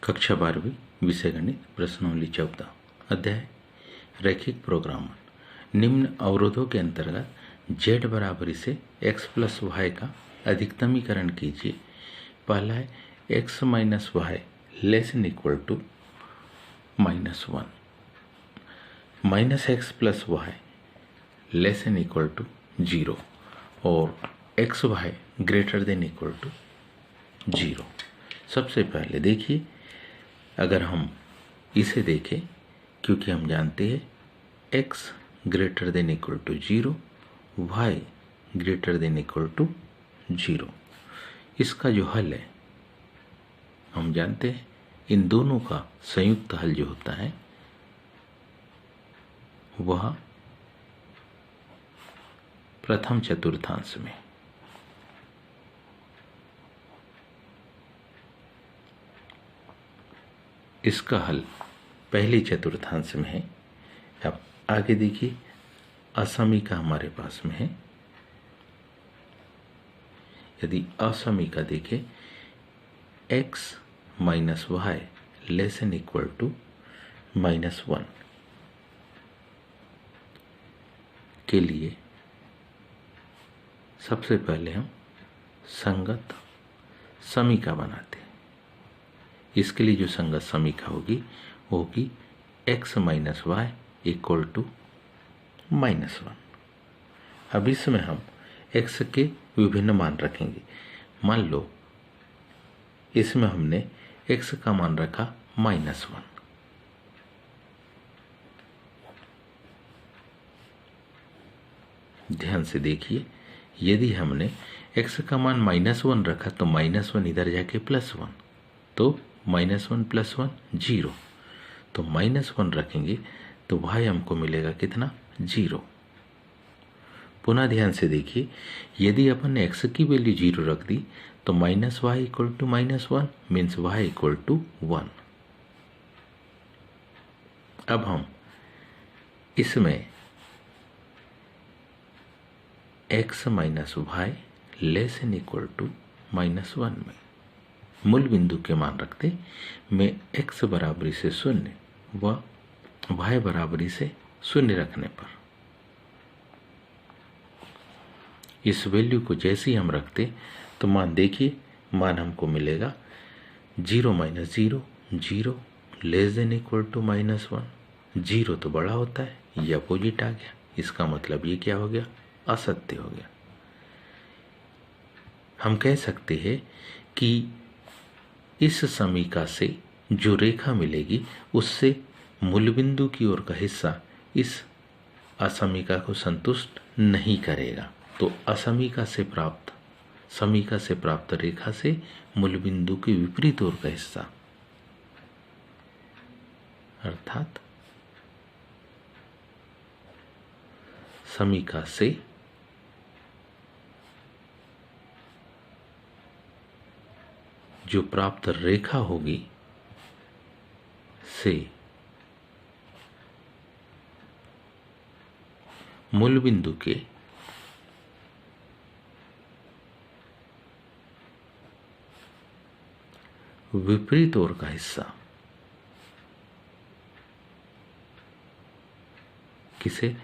कक्षा 12वीं विषय गणित प्रश्नावली 14 अध्याय रैखिक प्रोग्रामर। निम्न अवरोधों के अंतर्गत z बराबरी से x प्लस वाई का अधिकतमीकरण कीजिए। पहला है x minus Y less than equal to -1, minus X plus Y less than equal to 0 और X Y greater than equal to 0। सबसे पहले देखिए, अगर हम इसे देखें, क्योंकि हम जानते हैं x greater than equal to 0, y greater than equal to 0, इसका जो हल है हम जानते हैं इन दोनों का संयुक्त हल जो होता है वह प्रथम चतुर्थांश में, इसका हल पहले चतुर्थांश में है। अब आगे देखिए, असमीका हमारे पास में है। यदि असमीका देखें x minus Y less than equal to -1 के लिए सबसे पहले हम संगत समीका बनाते हैं। इसके लिए जो संगत समीका होगी वो होगी x minus Y equal to -1। अब इसमें हम x के विभिन्न मान रखेंगे। मान लो इसमें हमने x का मान रखा -1, ध्यान से देखिए, यदि हमने x का मान -1 रखा तो -1 इधर जाके +1, तो -1 + 1 0, तो -1 रखेंगे तो y हमको मिलेगा कितना, 0। पुनः ध्यान से देखिए, यदि अपन ने x की वैल्यू 0 रख दी तो -y equal to -1 means y equal to 1। अब हम इसमें x minus Y less than equal to -1 में मूल बिंदु के मान रखते में x बराबरी से 0 व y बराबरी से 0 रखने पर इस वैल्यू को जैसे ही हम रखते तो मान देखिए, मान हमको मिलेगा 0 minus 0 0 less than equal to -1। 0 तो बड़ा होता है, ये अपोजिट आ गया, इसका मतलब ये क्या हो गया, असत्य हो गया। हम कह सकते हैं कि इस समीका से जो रेखा मिलेगी उससे मूल बिंदु की ओर का हिस्सा इस असमीका को संतुष्ट नहीं करेगा, तो असमीका से प्राप्त समीका से प्राप्त रेखा से मूल बिंदु के विपरीत ओर का हिस्सा, अर्थात समीका से जो प्राप्त रेखा होगी से मूल बिंदु के विपरीत ओर का हिस्सा किसे,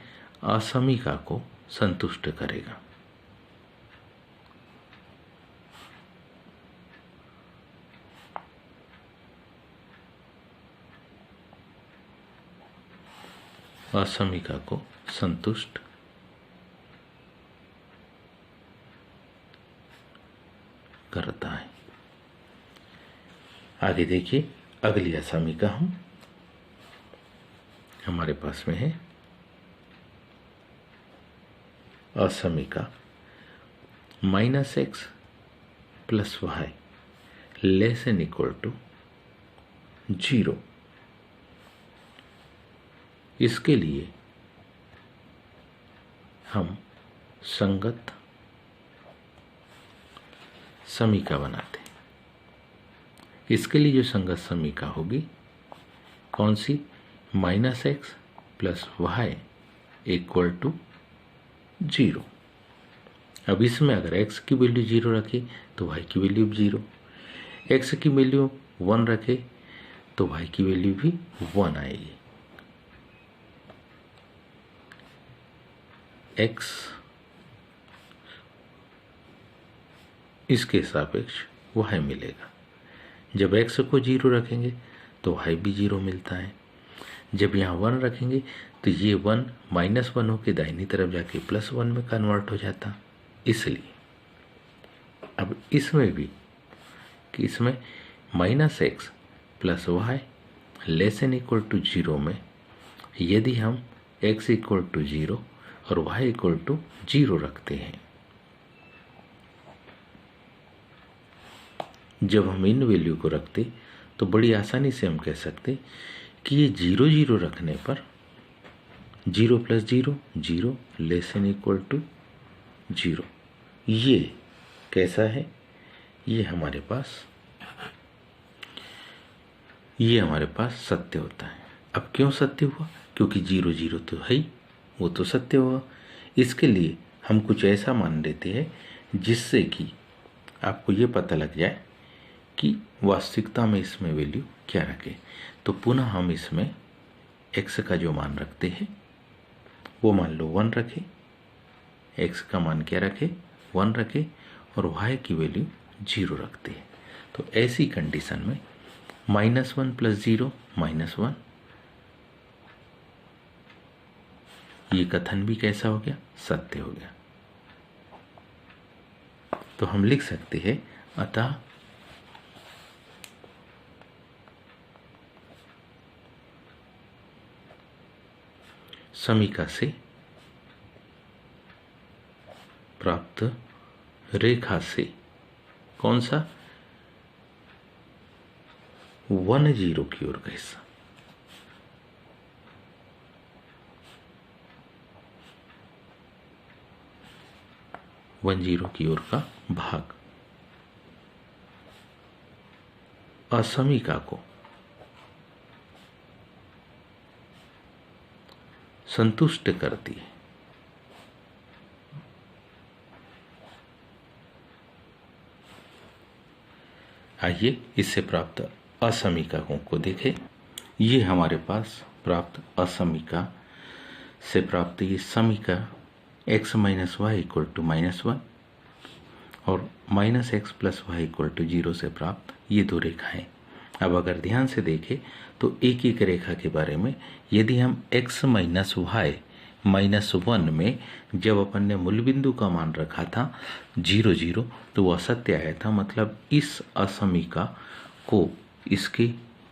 असमीका को संतुष्ट करेगा। असमीका को संतुष्ट करता है। आगे देखिए, अगली असमीका हमारे पास में है असमीका -x plus Y less than equal to 0। इसके लिए हम संगत समीका बनाते हैं। इसके लिए जो संगत समीका होगी कौन सी, -x plus Y equal to 0। अब इसमें अगर x की वैल्यू 0 रखे तो y की वैल्यू 0, x की वैल्यू 1 रखे तो y की वैल्यू भी 1 आएगी। x इसके सापेक्ष y मिलेगा। जब x को 0 रखेंगे तो y भी 0 मिलता है। जब यहाँ 1 रखेंगे तो ये 1 -1 होकर दाहिनी तरफ जाके +1 में कन्वर्ट हो जाता। इसलिए अब इसमें भी कि इसमें -x + y < 0 में यदि हम x = 0 और y = 0 रखते हैं, जब हम इन वैल्यू को रखते तो बड़ी आसानी से हम कह सकते कि ये 0 0 रखने पर 0 + 0 0 < 0 ये कैसा है, ये हमारे पास सत्य होता है। अब क्यों सत्य हुआ? क्योंकि 0 0 तो है ही, वो तो सत्य हुआ। इसके लिए हम कुछ ऐसा मान लेते हैं जिससे कि आपको ये पता लग जाए कि वास्तविकता में इसमें वैल्यू क्या रखे। तो पुनः हम इसमें x का जो मान रखते हैं वो मान लो 1 रखे, x का मान क्या रखे, 1 रखे, और y की वैल्यू 0 रखते हैं। तो ऐसी कंडीशन में -1 + 0 -1, ये कथन भी कैसा हो गया, सत्य हो गया। तो हम लिख सकते हैं अतः समीका से प्राप्त रेखा से कौन सा 1 0 की ओर का हिस्सा, वन 0 की ओर का भाग असमीका को संतुष्ट करती है। आइए इससे प्राप्त असमीकरणों को देखें। ये हमारे पास प्राप्त असमीका से प्राप्त ये समीका x - y = -1 और -x + y = 0 से प्राप्त ये दो रेखाएं। अब अगर ध्यान से देखें तो एक एक रेखा के बारे में, यदि हम x - y -1 में जब अपन ने मूल बिंदु का मान रखा था 0 0 तो वह सत्य आया था। मतलब इस असमीका को इसके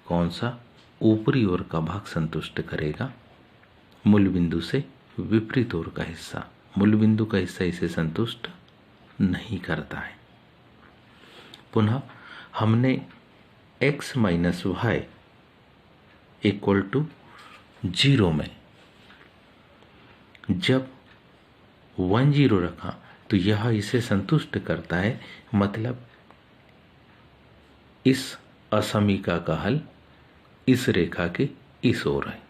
कौन सा ऊपरी ओर का भाग संतुष्ट करेगा, मूल बिंदु से विपरीत ओर का हिस्सा, मूल बिंदु का हिस्सा इसे संतुष्ट नहीं करता है। पुनः हमने x - y = 0 में जब 1 0 रखा तो यह इसे संतुष्ट करता है। मतलब इस असमीका का हल इस रेखा के इस ओर है।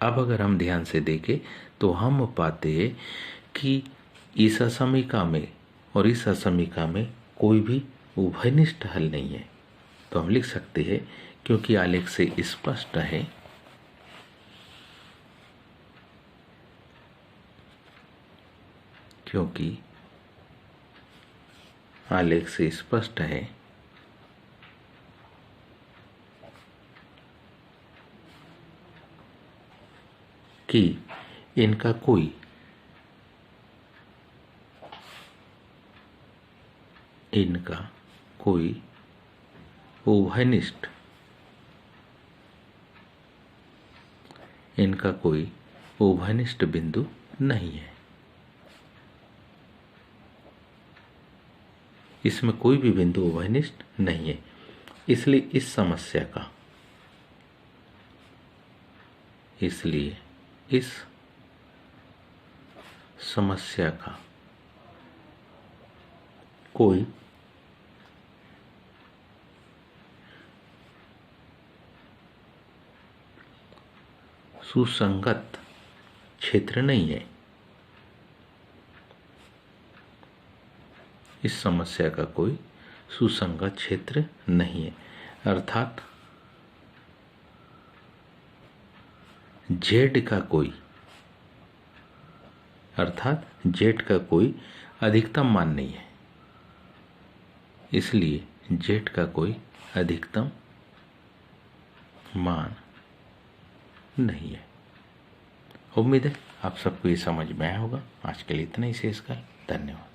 अब अगर हम ध्यान से देखें तो हम पाते हैं कि इस असमीका में और इस असमीका में कोई भी उभयनिष्ठ हल नहीं है। तो हम लिख सकते हैं, क्योंकि आलेख से स्पष्ट है कि इनका कोई उभयनिष्ठ बिंदु नहीं है। इसमें कोई भी बिंदु उभयनिष्ठ नहीं है। इसलिए इस समस्या का कोई सुसंगत क्षेत्र नहीं है। इस समस्या का कोई सुसंगत क्षेत्र नहीं है। अर्थात जेड का कोई, अर्थात जेड का कोई अधिकतम मान नहीं है, इसलिए जेड का कोई अधिकतम मान नहीं है। उम्मीद है आप सबको ये समझ में आया होगा। आज के लिए इतना ही शेष का धन्यवाद।